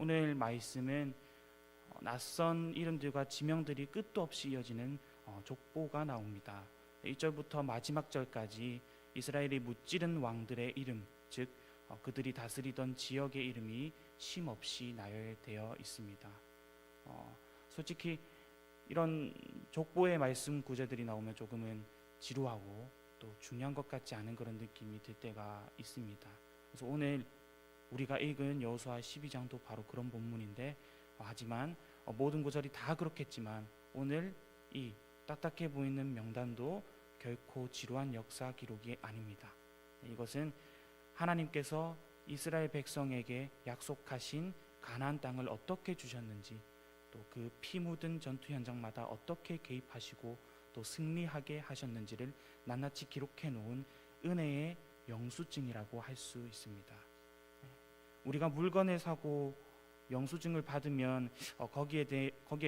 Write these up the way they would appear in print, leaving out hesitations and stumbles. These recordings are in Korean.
오늘 말씀은 낯선 이름들과 지명들이 끝도 없이 이어지는 족보가 나옵니다. 1절부터 마지막 절까지 이스라엘이 무찌른 왕들의 이름, 즉 그들이 다스리던 지역의 이름이 쉼없이 나열되어 있습니다. 솔직히 이런 족보의 말씀 구절들이 나오면 조금은 지루하고 또 중요한 것 같지 않은 그런 느낌이 들 때가 있습니다. 그래서 오늘 우리가 읽은 여호수아 12장도 바로 그런 본문인데, 하지만 모든 구절이 다 그렇겠지만 오늘 이 딱딱해 보이는 명단도 결코 지루한 역사 기록이 아닙니다. 이것은 하나님께서 이스라엘 백성에게 약속하신 가나안 땅을 어떻게 주셨는지, 또 그 피 묻은 전투 현장마다 어떻게 개입하시고 또 승리하게 하셨는지를 낱낱이 기록해 놓은 은혜의 영수증이라고 할 수 있습니다. 우리가 물건을 사고 영수증을 받으면 거기에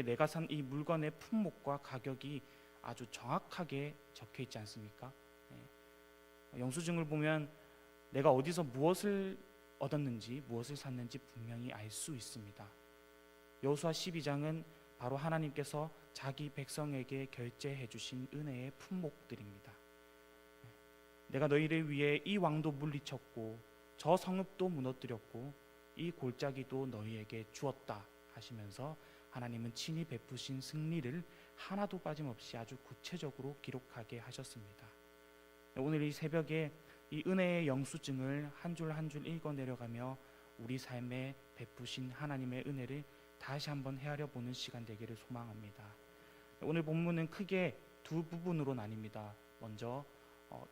내가 산 이 물건의 품목과 가격이 아주 정확하게 적혀 있지 않습니까? 영수증을 보면 내가 어디서 무엇을 얻었는지 무엇을 샀는지 분명히 알 수 있습니다. 여호수아 12장은 바로 하나님께서 자기 백성에게 결제해 주신 은혜의 품목들입니다. 내가 너희를 위해 이 왕도 물리쳤고 저 성읍도 무너뜨렸고 이 골짜기도 너희에게 주었다 하시면서 하나님은 친히 베푸신 승리를 하나도 빠짐없이 아주 구체적으로 기록하게 하셨습니다. 오늘 이 새벽에 이 은혜의 영수증을 한 줄 한 줄 읽어 내려가며 우리 삶에 베푸신 하나님의 은혜를 다시 한번 헤아려 보는 시간 되기를 소망합니다. 오늘 본문은 크게 두 부분으로 나뉩니다. 먼저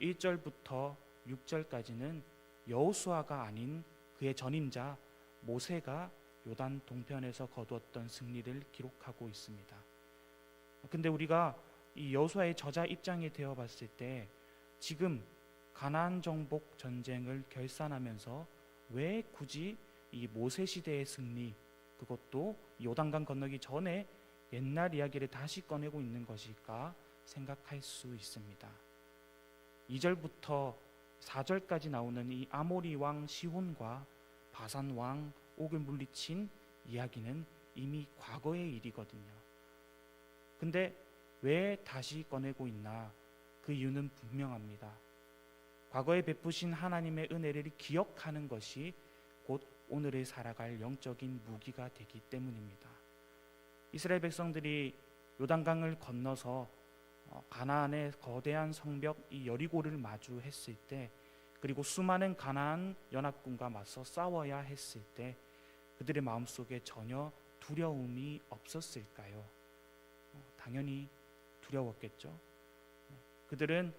1절부터 6절까지는 여호수아가 아닌 그의 전임자 모세가 요단 동편에서 거두었던 승리를 기록하고 있습니다. 근데 우리가 이 여호수아의 저자 입장에 되어 봤을 때 지금 가나안 정복 전쟁을 결산하면서 왜 굳이 이 모세 시대의 승리, 그것도 요단강 건너기 전에 옛날 이야기를 다시 꺼내고 있는 것일까 생각할 수 있습니다. 2절부터 4절까지 나오는 이 아모리 왕 시혼과 바산 왕 옥을 물리친 이야기는 이미 과거의 일이거든요. 근데 왜 다시 꺼내고 있나? 그 이유는 분명합니다. 과거에 베푸신 하나님의 은혜를 기억하는 것이 곧 오늘을 살아갈 영적인 무기가 되기 때문입니다. 이스라엘 백성들이 요단강을 건너서 가나안의 거대한 성벽 이 여리고를 마주했을 때, 그리고 수많은 가나안 연합군과 맞서 싸워야 했을 때 그들의 마음속에 전혀 두려움이 없었을까요? 당연히 두려웠겠죠. 그들은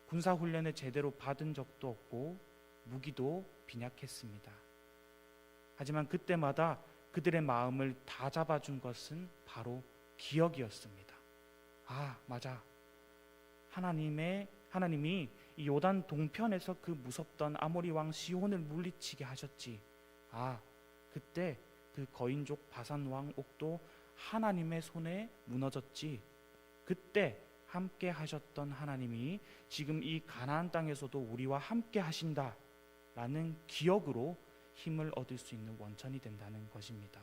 군사훈련을 제대로 받은 적도 없고 무기도 빈약했습니다. 하지만 그때마다 그들의 마음을 다 잡아준 것은 바로 기억이었습니다. 맞아. 하나님이 이 요단 동편에서 그 무섭던 아모리 왕 시혼을 물리치게 하셨지. 그때 그 거인족 바산 왕 옥도 하나님의 손에 무너졌지. 그때 함께 하셨던 하나님이 지금 이 가나안 땅에서도 우리와 함께 하신다라는 기억으로 힘을 얻을 수 있는 원천이 된다는 것입니다.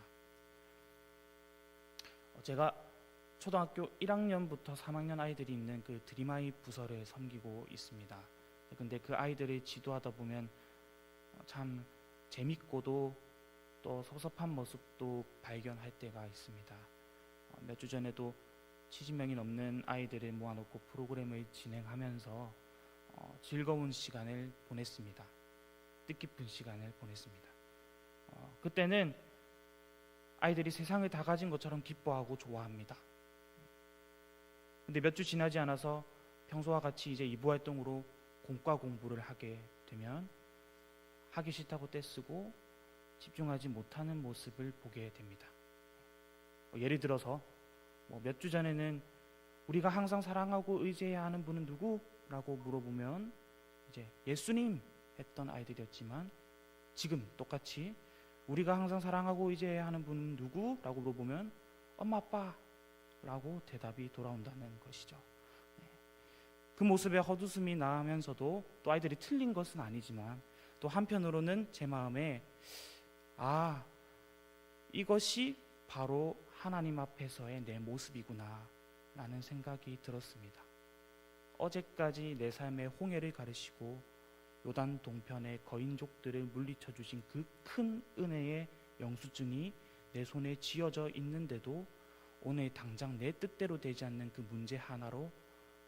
제가 초등학교 1학년부터 3학년 아이들이 있는 그 드림아이 부서를 섬기고 있습니다. 근데 그 아이들을 지도하다 보면 참 재밌고도 또 섭섭한 모습도 발견할 때가 있습니다. 몇 주 전에도 70명이 넘는 아이들을 모아놓고 프로그램을 진행하면서 즐거운 시간을 보냈습니다. 뜻깊은 시간을 보냈습니다. 그때는 아이들이 세상을 다 가진 것처럼 기뻐하고 좋아합니다. 근데 몇 주 지나지 않아서 평소와 같이 이제 이부 활동으로 공과 공부를 하게 되면 하기 싫다고 떼쓰고 집중하지 못하는 모습을 보게 됩니다. 예를 들어서 몇 주 전에는 우리가 항상 사랑하고 의지해야 하는 분은 누구? 라고 물어보면 이제 예수님 했던 아이들이었지만, 지금 똑같이 우리가 항상 사랑하고 의지해야 하는 분은 누구? 라고 물어보면 엄마 아빠 라고 대답이 돌아온다는 것이죠. 그 모습에 헛웃음이 나면서도 또 아이들이 틀린 것은 아니지만 또 한편으로는 제 마음에 이것이 바로 하나님 앞에서의 내 모습이구나 라는 생각이 들었습니다. 어제까지 내 삶의 홍해를 가르시고 요단 동편의 거인족들을 물리쳐 주신 그 큰 은혜의 영수증이 내 손에 쥐어져 있는데도 오늘 당장 내 뜻대로 되지 않는 그 문제 하나로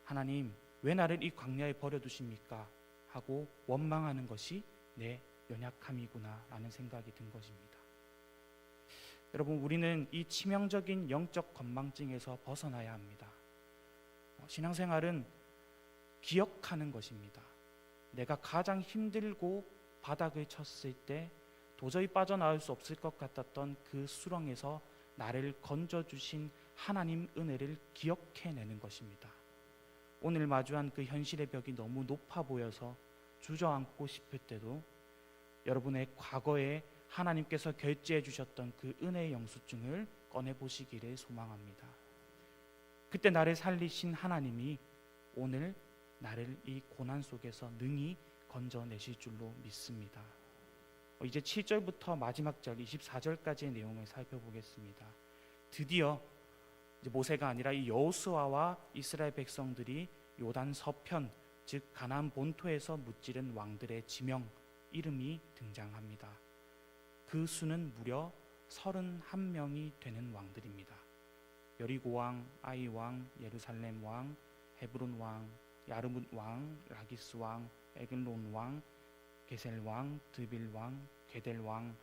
하나님 왜 나를 이 광야에 버려두십니까? 하고 원망하는 것이 내 연약함이구나 라는 생각이 든 것입니다. 여러분, 우리는 이 치명적인 영적 건망증에서 벗어나야 합니다. 신앙생활은 기억하는 것입니다. 내가 가장 힘들고 바닥을 쳤을 때 도저히 빠져나올 수 없을 것 같았던 그 수렁에서 나를 건져주신 하나님 은혜를 기억해내는 것입니다. 오늘 마주한 그 현실의 벽이 너무 높아 보여서 주저앉고 싶을 때도 여러분의 과거에 하나님께서 결제해 주셨던 그 은혜의 영수증을 꺼내보시기를 소망합니다. 그때 나를 살리신 하나님이 오늘 나를 이 고난 속에서 능히 건져내실 줄로 믿습니다. 이제 7절부터 마지막 절 24절까지의 내용을 살펴보겠습니다. 드디어 이제 모세가 아니라 이 여호수아와 이스라엘 백성들이 요단 서편, 즉 가나안 본토에서 무찌른 왕들의 지명, 이름이 등장합니다. 그 수는 무려 31명이 되는 왕들입니다. 여리고 왕, 아이 왕, 예루살렘 왕, 헤브론 왕, 야르뭇 왕, 라기스 왕, 에글론 왕, 게셀 왕, 드빌 왕, 게델 왕,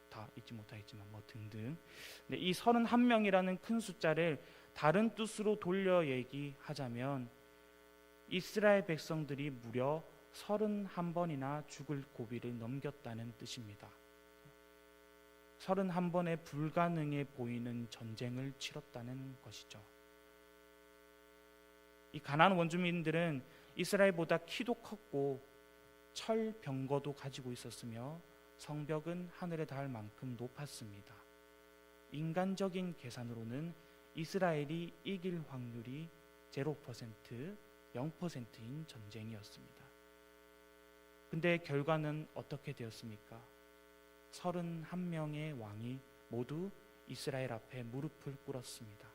다 잊지 못하겠지만 등등. 이 31명이라는 큰 숫자를 다른 뜻으로 돌려 얘기하자면 이스라엘 백성들이 무려 31번이나 죽을 고비를 넘겼다는 뜻입니다. 31번의 불가능해 보이는 전쟁을 치렀다는 것이죠. 이 가나안 원주민들은 이스라엘보다 키도 컸고 철병거도 가지고 있었으며 성벽은 하늘에 닿을 만큼 높았습니다. 인간적인 계산으로는 이스라엘이 이길 확률이 0%, 0%인 전쟁이었습니다. 근데 결과는 어떻게 되었습니까? 31명의 왕이 모두 이스라엘 앞에 무릎을 꿇었습니다.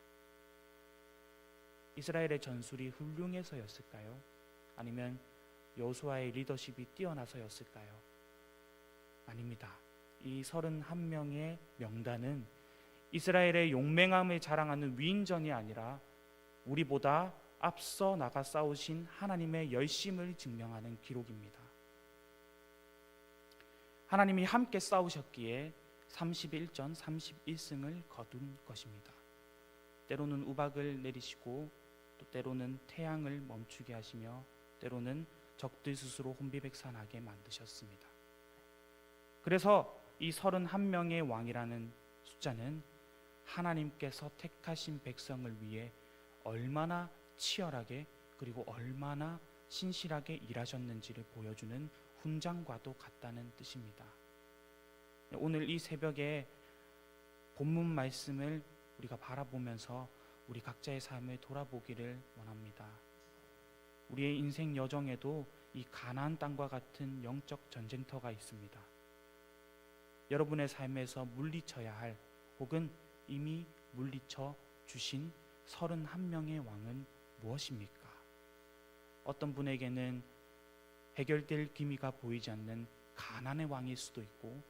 이스라엘의 전술이 훌륭해서였을까요? 아니면 여호수아의 리더십이 뛰어나서였을까요? 아닙니다. 이 31명의 명단은 이스라엘의 용맹함을 자랑하는 위인전이 아니라 우리보다 앞서 나가 싸우신 하나님의 열심을 증명하는 기록입니다. 하나님이 함께 싸우셨기에 31전 31승을 거둔 것입니다. 때로는 우박을 내리시고 또 때로는 태양을 멈추게 하시며 때로는 적들 스스로 혼비백산하게 만드셨습니다. 그래서 이 31명의 왕이라는 숫자는 하나님께서 택하신 백성을 위해 얼마나 치열하게 그리고 얼마나 신실하게 일하셨는지를 보여주는 훈장과도 같다는 뜻입니다. 오늘 이 새벽에 본문 말씀을 우리가 바라보면서 우리 각자의 삶을 돌아보기를 원합니다. 우리의 인생 여정에도 이 가나안 땅과 같은 영적 전쟁터가 있습니다. 여러분의 삶에서 물리쳐야 할 혹은 이미 물리쳐 주신 31명의 왕은 무엇입니까? 어떤 분에게는 해결될 기미가 보이지 않는 가난의 왕일 수도 있고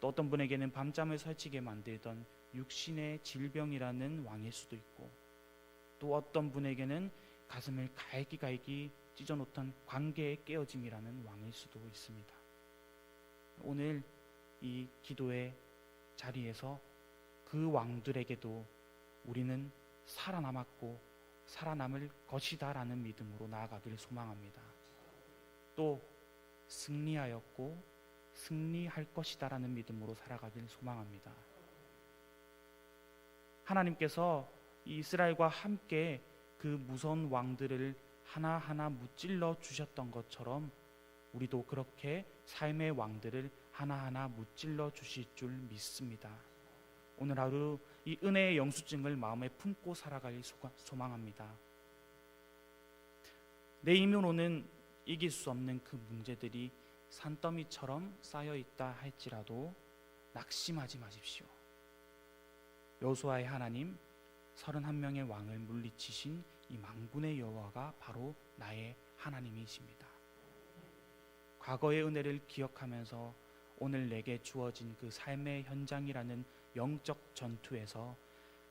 또 어떤 분에게는 밤잠을 설치게 만들던 육신의 질병이라는 왕일 수도 있고 또 어떤 분에게는 가슴을 갈기갈기 찢어놓던 관계의 깨어짐이라는 왕일 수도 있습니다. 오늘 이 기도의 자리에서 그 왕들에게도 우리는 살아남았고 살아남을 것이다 라는 믿음으로 나아가길 소망합니다. 또 승리하였고 승리할 것이다 라는 믿음으로 살아가길 소망합니다. 하나님께서 이스라엘과 함께 그 무서운 왕들을 하나하나 무찔러 주셨던 것처럼 우리도 그렇게 삶의 왕들을 하나하나 무찔러 주실 줄 믿습니다. 오늘 하루 이 은혜의 영수증을 마음에 품고 살아갈 소망합니다. 내 힘으로는 이길 수 없는 그 문제들이 산더미처럼 쌓여 있다 할지라도 낙심하지 마십시오. 여호수아의 하나님, 31명의 왕을 물리치신 이 만군의 여호와가 바로 나의 하나님이십니다. 과거의 은혜를 기억하면서 오늘 내게 주어진 그 삶의 현장이라는 영적 전투에서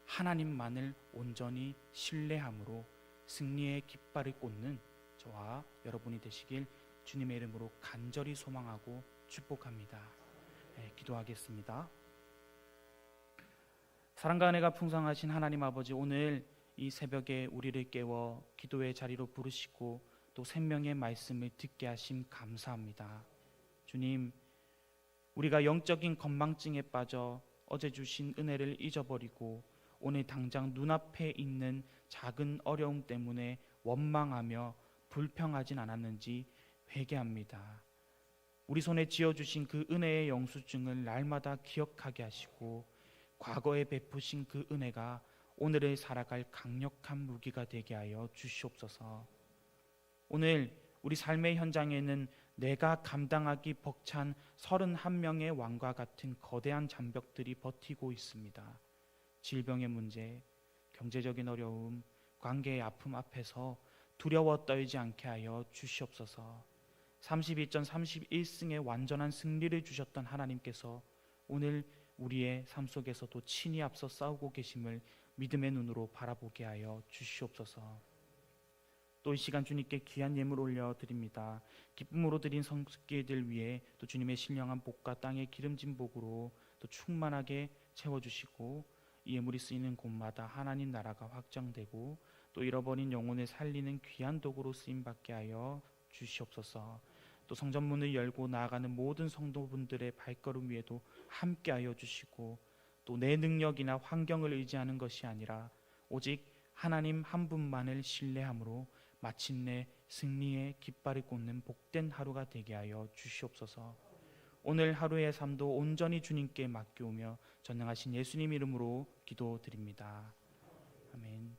하나님만을 온전히 신뢰함으로 승리의 깃발을 꽂는 저와 여러분이 되시길 주님의 이름으로 간절히 소망하고 축복합니다. 기도하겠습니다. 사랑과 은혜가 풍성하신 하나님 아버지, 오늘 이 새벽에 우리를 깨워 기도의 자리로 부르시고 또 생명의 말씀을 듣게 하심 감사합니다. 주님, 우리가 영적인 건망증에 빠져 어제 주신 은혜를 잊어버리고 오늘 당장 눈앞에 있는 작은 어려움 때문에 원망하며 불평하진 않았는지 회개합니다. 우리 손에 쥐어주신 그 은혜의 영수증을 날마다 기억하게 하시고 과거에 베푸신 그 은혜가 오늘을 살아갈 강력한 무기가 되게 하여 주시옵소서. 오늘 우리 삶의 현장에는 내가 감당하기 벅찬 31명의 왕과 같은 거대한 장벽들이 버티고 있습니다. 질병의 문제, 경제적인 어려움, 관계의 아픔 앞에서 두려워 떨지 않게 하여 주시옵소서. 32전 31승의 완전한 승리를 주셨던 하나님께서 오늘 우리의 삶 속에서도 친히 앞서 싸우고 계심을 믿음의 눈으로 바라보게 하여 주시옵소서. 또 이 시간 주님께 귀한 예물 올려드립니다. 기쁨으로 드린 성수기들 위해 또 주님의 신령한 복과 땅의 기름진 복으로 또 충만하게 채워주시고 이 예물이 쓰이는 곳마다 하나님 나라가 확장되고 또 잃어버린 영혼을 살리는 귀한 도구로 쓰임받게 하여 주시옵소서. 또 성전문을 열고 나아가는 모든 성도분들의 발걸음 위에도 함께하여 주시고 또 내 능력이나 환경을 의지하는 것이 아니라 오직 하나님 한 분만을 신뢰함으로 마침내 승리의 깃발을 꽂는 복된 하루가 되게 하여 주시옵소서. 오늘 하루의 삶도 온전히 주님께 맡겨오며 전능하신 예수님 이름으로 기도드립니다. 아멘.